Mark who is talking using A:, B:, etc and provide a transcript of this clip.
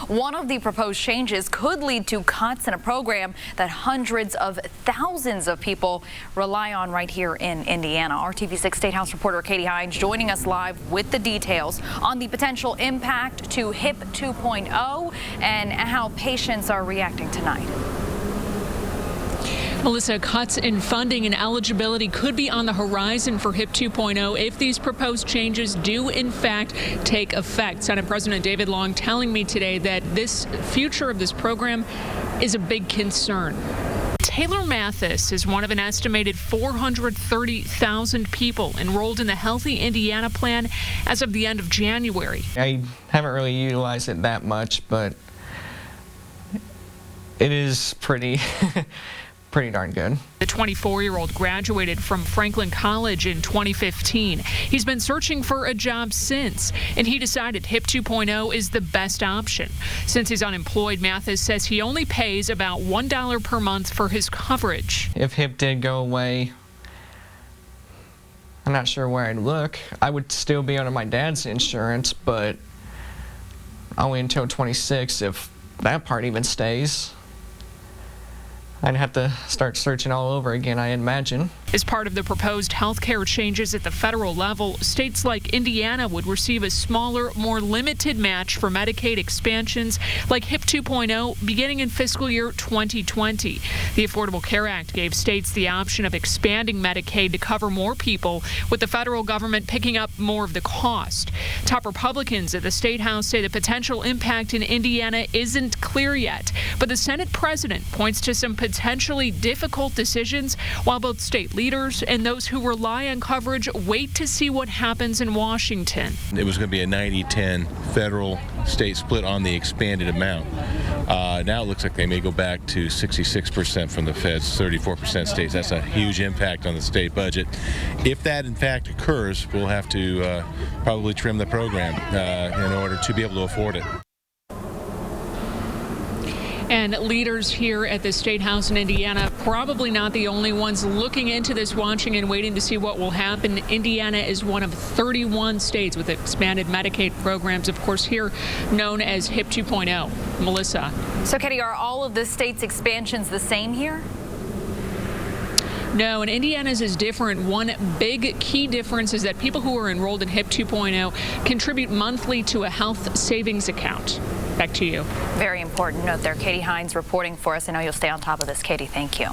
A: One of the proposed changes could lead to cuts in a program that hundreds of thousands of people rely on right here in Indiana. Our TV6 State House reporter Katie Hines joining us live with the details on the potential impact to HIP 2.0 and how patients are reacting tonight.
B: Melissa, cuts in funding and eligibility could be on the horizon for HIP 2.0 if these proposed changes do in fact take effect. Senate President David Long telling me today that this future of this program is a big concern. Taylor Mathis is one of an estimated 430,000 people enrolled in the Healthy Indiana plan as of the end of January.
C: I haven't really utilized it that much, but it is pretty darn good.
B: The 24-year-old graduated from Franklin College in 2015. He's been searching for a job since, and he decided HIP 2.0 is the best option. Since he's unemployed, Mathis says he only pays about $1 per month for his coverage.
C: If HIP did go away, I'm not sure where I'd look. I would still be under my dad's insurance, but only until 26 if that part even stays. I'd have to start searching all over again, I imagine.
B: As part of the proposed health care changes at the federal level, states like Indiana would receive a smaller, more limited match for Medicaid expansions like HIP 2.0 beginning in fiscal year 2020. The Affordable Care Act gave states the option of expanding Medicaid to cover more people, with the federal government picking up more of the cost. Top Republicans at the State House say the potential impact in Indiana isn't clear yet, but the Senate president points to some potentially difficult decisions, while both state leaders and those who rely on coverage wait to see what happens in Washington.
D: It was going to be a 90-10 federal-state split on the expanded amount. Now it looks like they may go back to 66% from the feds, 34% states. That's a huge impact on the state budget. If that in fact occurs, we'll have to probably trim the program in order to be able to afford it.
B: And leaders here at the State House in Indiana, probably not the only ones looking into this, watching and waiting to see what will happen. Indiana is one of 31 states with expanded Medicaid programs, of course, here known as HIP 2.0. Melissa.
A: So, Katie, are all of the states' expansions the same here?
B: No, and Indiana's is different. One big key difference is that people who are enrolled in HIP 2.0 contribute monthly to a health savings account. Back to you.
A: Very important note there. Katie Hines reporting for us. I know you'll stay on top of this, Katie. Thank you.